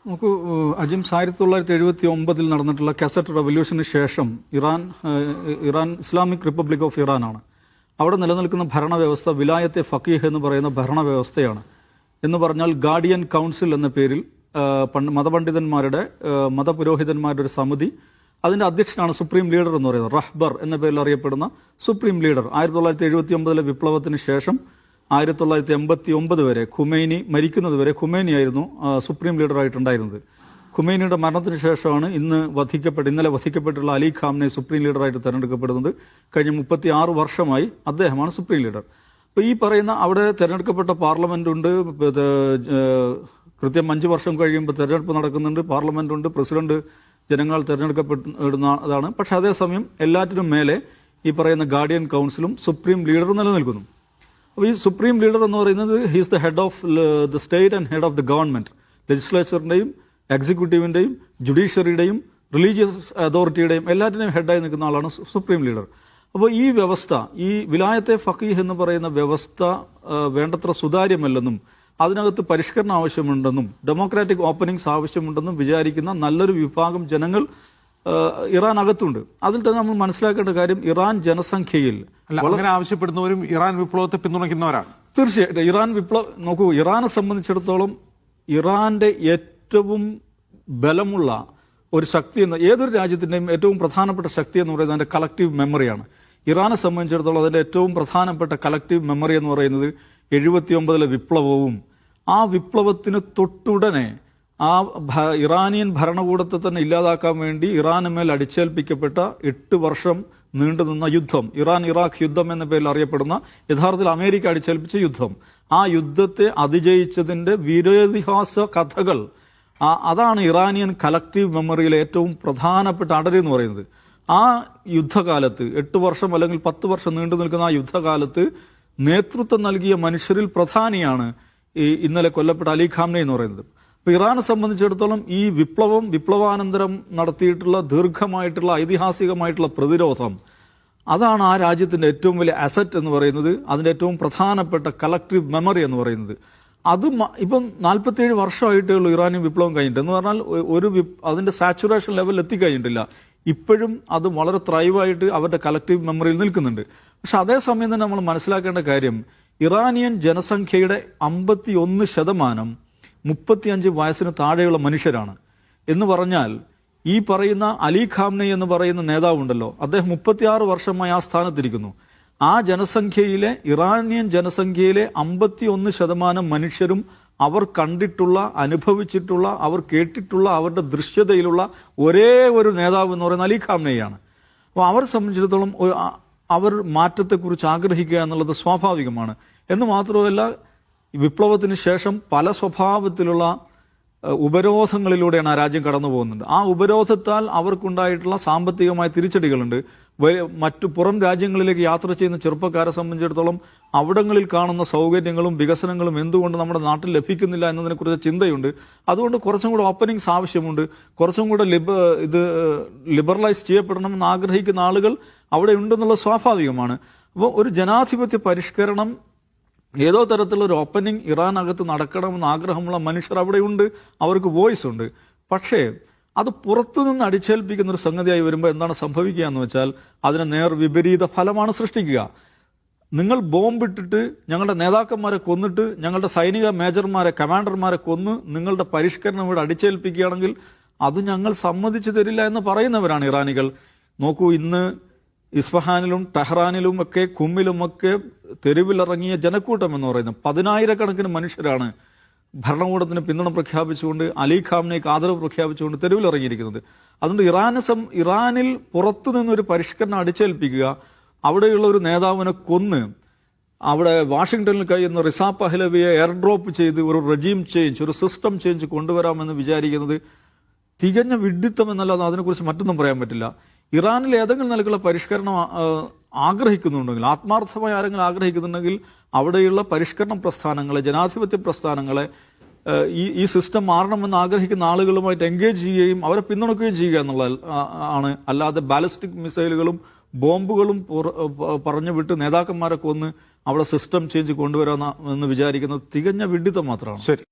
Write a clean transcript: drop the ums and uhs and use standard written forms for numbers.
നമുക്ക് അജിംസ് 1979 നടന്നിട്ടുള്ള കാസറ്റ് റവല്യൂഷന് ശേഷം ഇറാൻ ഇസ്ലാമിക് റിപ്പബ്ലിക് ഓഫ് ഇറാനാണ്. അവിടെ നിലനിൽക്കുന്ന ഭരണവ്യവസ്ഥ വിലായത്തെ ഫക്കീഹ് എന്ന് പറയുന്ന ഭരണവ്യവസ്ഥയാണ്. എന്ന് പറഞ്ഞാൽ ഗാർഡിയൻ കൗൺസിൽ എന്ന പേരിൽ മതപണ്ഡിതന്മാരുടെ മതപുരോഹിതന്മാരുടെ ഒരു സമിതി, അതിന്റെ അധ്യക്ഷനാണ് സുപ്രീം ലീഡർ എന്ന് പറയുന്നത്. റഹ്ബർ എന്ന പേരിൽ അറിയപ്പെടുന്ന സുപ്രീം ലീഡർ 1979 വിപ്ലവത്തിന് ശേഷം 1989 വരെ ഖുമൈനി മരിക്കുന്നത് വരെ ഖുമൈനിയായിരുന്നു സുപ്രീം ലീഡറായിട്ടുണ്ടായിരുന്നത്. ഖുമൈനിയുടെ മരണത്തിന് ശേഷമാണ് ഇന്നലെ വധിക്കപ്പെട്ടുള്ള അലി ഖാംനെ സുപ്രീം ലീഡറായിട്ട് തെരഞ്ഞെടുക്കപ്പെടുന്നത്. കഴിഞ്ഞ 36 വർഷമായി അദ്ദേഹമാണ് സുപ്രീം ലീഡർ. അപ്പോൾ ഈ പറയുന്ന അവിടെ തെരഞ്ഞെടുക്കപ്പെട്ട പാർലമെന്റ് ഉണ്ട്, കൃത്യം 5 വർഷം കഴിയുമ്പോൾ തെരഞ്ഞെടുപ്പ് നടക്കുന്നുണ്ട്, പാർലമെന്റ് ഉണ്ട്, പ്രസിഡന്റ് ജനങ്ങളാൽ തെരഞ്ഞെടുക്കപ്പെടുന്നതാണ്. പക്ഷെ അതേസമയം എല്ലാറ്റിനും മേലെ ഈ പറയുന്ന ഗാർഡിയൻ കൗൺസിലും സുപ്രീം ലീഡറും നിലനിൽക്കുന്നു. അപ്പോൾ ഈ സുപ്രീം ലീഡർ എന്ന് പറയുന്നത് he's the head of the state and head of the government. ലെജിസ്ലേച്ചറിന്റെയും എക്സിക്യൂട്ടീവിന്റെയും ജുഡീഷ്യറിയുടെയും റിലീജിയസ് അതോറിറ്റിയുടെയും എല്ലാറ്റിനെയും ഹെഡായി നിൽക്കുന്ന ആളാണ് സുപ്രീം ലീഡർ. അപ്പോൾ ഈ വ്യവസ്ഥ, ഈ വിലായത്തെ ഫക്കീഹ് എന്ന് പറയുന്ന വ്യവസ്ഥ വേണ്ടത്ര സുതാര്യമല്ലെന്നും അതിനകത്ത് പരിഷ്കരണം ആവശ്യമുണ്ടെന്നും ഡെമോക്രാറ്റിക് ഓപ്പണിംഗ്സ് ആവശ്യമുണ്ടെന്നും വിചാരിക്കുന്ന നല്ലൊരു വിഭാഗം ജനങ്ങൾ ഇറാൻ അകത്തുണ്ട്. അതിൽ തന്നെ നമ്മൾ മനസ്സിലാക്കേണ്ട കാര്യം, ഇറാൻ ജനസംഖ്യയിൽ അങ്ങനെ ആവശ്യപ്പെടുന്നവരും ഇറാൻ വിപ്ലവത്തെ പിന്തുണയ്ക്കുന്നവരാണ്. തീർച്ചയായിട്ടും ഇറാൻ നോക്കൂ, ഇറാനെ സംബന്ധിച്ചിടത്തോളം ഇറാന്റെ ഏറ്റവും ബലമുള്ള ഒരു ശക്തി എന്ന് ഏതൊരു രാജ്യത്തിന്റെയും ഏറ്റവും പ്രധാനപ്പെട്ട ശക്തി എന്ന് പറയുന്നത് അതിന്റെ കളക്റ്റീവ് മെമ്മറിയാണ്. ഇറാനെ സംബന്ധിച്ചിടത്തോളം അതിന്റെ ഏറ്റവും പ്രധാനപ്പെട്ട കളക്റ്റീവ് മെമ്മറി എന്ന് പറയുന്നത് 79 വിപ്ലവവും ആ വിപ്ലവത്തിന് തൊട്ടുടനെ ഇറാനിയൻ ഭരണകൂടത്തെ തന്നെ ഇല്ലാതാക്കാൻ വേണ്ടി ഇറാനുമേൽ അടിച്ചേൽപ്പിക്കപ്പെട്ട 8 വർഷം നീണ്ടുനിന്ന യുദ്ധം, ഇറാൻ ഇറാഖ് യുദ്ധം എന്ന പേരിൽ അറിയപ്പെടുന്ന, യഥാർത്ഥത്തിൽ അമേരിക്ക അടിച്ചേൽപ്പിച്ച യുദ്ധം, ആ യുദ്ധത്തെ അതിജയിച്ചതിന്റെ വീരോതിഹാസ കഥകൾ, അതാണ് ഇറാനിയൻ കളക്റ്റീവ് മെമ്മറിയിലെ ഏറ്റവും പ്രധാനപ്പെട്ട അടരി എന്ന് പറയുന്നത്. ആ യുദ്ധകാലത്ത് 8 വർഷം അല്ലെങ്കിൽ 10 വർഷം നീണ്ടു നിൽക്കുന്ന ആ യുദ്ധകാലത്ത് നേതൃത്വം നൽകിയ മനുഷ്യരിൽ പ്രധാനിയാണ് ഈ ഇന്നലെ കൊല്ലപ്പെട്ട അലി ഖാംനെ എന്ന് പറയുന്നത്. അപ്പൊ ഇറാനെ സംബന്ധിച്ചിടത്തോളം ഈ വിപ്ലവാനന്തരം നടത്തിയിട്ടുള്ള ദീർഘമായിട്ടുള്ള ഐതിഹാസികമായിട്ടുള്ള പ്രതിരോധം, അതാണ് ആ രാജ്യത്തിന്റെ ഏറ്റവും വലിയ അസറ്റ് എന്ന് പറയുന്നത്, അതിന്റെ ഏറ്റവും പ്രധാനപ്പെട്ട കളക്റ്റീവ് മെമ്മറി എന്ന് പറയുന്നത്. അത് ഇപ്പം 47 വർഷമായിട്ടേ ഉള്ളൂ ഇറാനിയൻ വിപ്ലവം കഴിഞ്ഞിട്ട്. എന്ന് പറഞ്ഞാൽ അതിന്റെ സാച്ചുറേഷൻ ലെവലിൽ എത്തിക്കഴിഞ്ഞിട്ടില്ല. ഇപ്പോഴും അത് വളരെ ത്രൈവായിട്ട് അവരുടെ കളക്റ്റീവ് മെമ്മറിയിൽ നിൽക്കുന്നുണ്ട്. പക്ഷെ അതേസമയം തന്നെ നമ്മൾ മനസ്സിലാക്കേണ്ട കാര്യം, ഇറാനിയൻ ജനസംഖ്യയുടെ 51% 35 വയസ്സിന് താഴെയുള്ള മനുഷ്യരാണ്. എന്ന് പറഞ്ഞാൽ ഈ പറയുന്ന അലി ഖാംനെ എന്ന് പറയുന്ന നേതാവുണ്ടല്ലോ, അദ്ദേഹം 36 വർഷമായി ആ സ്ഥാനത്തിരിക്കുന്നു. ആ ജനസംഖ്യയിലെ ഇറാനിയൻ ജനസംഖ്യയിലെ 51% മനുഷ്യരും അവർ കണ്ടിട്ടുള്ള, അനുഭവിച്ചിട്ടുള്ള, അവർ കേട്ടിട്ടുള്ള, അവരുടെ ദൃശ്യതയിലുള്ള ഒരേ ഒരു നേതാവ് എന്ന് പറയുന്ന അലി ഖാംനെയാണ്. അപ്പോൾ അവരെ സംബന്ധിച്ചിടത്തോളം അവർ മാറ്റത്തെക്കുറിച്ച് ആഗ്രഹിക്കുക എന്നുള്ളത് സ്വാഭാവികമാണ്. എന്ന് മാത്രമല്ല, വിപ്ലവത്തിന് ശേഷം പല സ്വഭാവത്തിലുള്ള ഉപരോധങ്ങളിലൂടെയാണ് ആ രാജ്യം കടന്നു പോകുന്നത്. ആ ഉപരോധത്താൽ അവർക്കുണ്ടായിട്ടുള്ള സാമ്പത്തികമായ തിരിച്ചടികളുണ്ട്. മറ്റു പുറം രാജ്യങ്ങളിലേക്ക് യാത്ര ചെയ്യുന്ന ചെറുപ്പക്കാരെ സംബന്ധിച്ചിടത്തോളം അവിടങ്ങളിൽ കാണുന്ന സൗകര്യങ്ങളും വികസനങ്ങളും എന്തുകൊണ്ട് നമ്മുടെ നാട്ടിൽ ലഭിക്കുന്നില്ല എന്നതിനെക്കുറിച്ച് ചിന്തയുണ്ട്. അതുകൊണ്ട് കുറച്ചും കൂടെ ഓപ്പണിങ്സ് ആവശ്യമുണ്ട്, കുറച്ചും കൂടെ ലിബറലൈസ് ചെയ്യപ്പെടണമെന്ന് ആഗ്രഹിക്കുന്ന ആളുകൾ അവിടെ ഉണ്ടെന്നുള്ള സ്വാഭാവികമാണ്. അപ്പോൾ ഒരു ജനാധിപത്യ പരിഷ്കരണം, ഏതോ തരത്തിലുള്ള ഒരു ഓപ്പണിംഗ് ഇറാനകത്ത് നടക്കണമെന്ന് ആഗ്രഹമുള്ള മനുഷ്യർ അവിടെയുണ്ട്, അവർക്ക് വോയിസ് ഉണ്ട്. പക്ഷേ അത് പുറത്തുനിന്ന് അടിച്ചേൽപ്പിക്കുന്ന ഒരു സംഗതിയായി വരുമ്പോൾ എന്താണ് സംഭവിക്കുക എന്ന് വെച്ചാൽ, അതിന് വിപരീത ഫലമാണ് സൃഷ്ടിക്കുക. നിങ്ങൾ ബോംബിട്ടിട്ട് ഞങ്ങളുടെ നേതാക്കന്മാരെ കൊന്നിട്ട് ഞങ്ങളുടെ സൈനിക മേജർമാരെ, കമാൻഡർമാരെ കൊന്ന് നിങ്ങളുടെ പരിഷ്കരണം ഇവിടെ അടിച്ചേൽപ്പിക്കുകയാണെങ്കിൽ അത് ഞങ്ങൾ സമ്മതിച്ചു തരില്ല എന്ന് പറയുന്നവരാണ് ഇറാനികൾ. നോക്കൂ, ഇന്ന് ഇസ്ഫഹാനിലും ടെഹ്റാനിലും ഒക്കെ കുമ്മിലുമൊക്കെ തെരുവിലിറങ്ങിയ ജനക്കൂട്ടം എന്ന് പറയുന്നത് 10,000-കണക്കിന് മനുഷ്യരാണ് ഭരണകൂടത്തിന് പിന്തുണ പ്രഖ്യാപിച്ചുകൊണ്ട്, അലി ഖാംനെയ്ക്ക് ആദരവ് പ്രഖ്യാപിച്ചുകൊണ്ട് തെരുവിലിറങ്ങിയിരിക്കുന്നത്. അതുകൊണ്ട് ഇറാനിൽ പുറത്തുനിന്നൊരു പരിഷ്കരണം അടിച്ചേൽപ്പിക്കുക, അവിടെയുള്ള ഒരു നേതാവിനെ കൊന്ന് അവിടെ വാഷിംഗ്ടണിൽ കഴിയുന്ന റിസ പഹ്ലവിയെ എയർ ഡ്രോപ്പ് ചെയ്ത് ഒരു റെജീം ചേഞ്ച്, ഒരു സിസ്റ്റം ചേഞ്ച് കൊണ്ടുവരാമെന്ന് വിചാരിക്കുന്നത് തികഞ്ഞ വിഡ്ഢിത്തം എന്നല്ലാതെ അതിനെക്കുറിച്ച് മറ്റൊന്നും പറയാൻ പറ്റില്ല. ഇറാനിൽ ഏതെങ്കിലും നിലക്കുള്ള പരിഷ്കരണം ആഗ്രഹിക്കുന്നുണ്ടെങ്കിൽ, ആത്മാർത്ഥമായി ആരെങ്കിലും ആഗ്രഹിക്കുന്നുണ്ടെങ്കിൽ, അവിടെയുള്ള പരിഷ്കരണ പ്രസ്ഥാനങ്ങളെ, ജനാധിപത്യ പ്രസ്ഥാനങ്ങളെ, ഈ സിസ്റ്റം മാറണമെന്ന് ആഗ്രഹിക്കുന്ന ആളുകളുമായിട്ട് എൻഗേജ് ചെയ്യുകയും അവരെ പിന്തുണയ്ക്കുകയും ചെയ്യുക എന്നുള്ളത് ആണ്. അല്ലാതെ ബാലിസ്റ്റിക് മിസൈലുകളും ബോംബുകളും പറഞ്ഞു വിട്ട് നേതാക്കന്മാരെ കൊന്ന് അവിടെ സിസ്റ്റം ചേഞ്ച് കൊണ്ടുവരാമെന്ന് വിചാരിക്കുന്നത് തികഞ്ഞ വിഡ്ഢിത്തം മാത്രമാണ്. ശരി.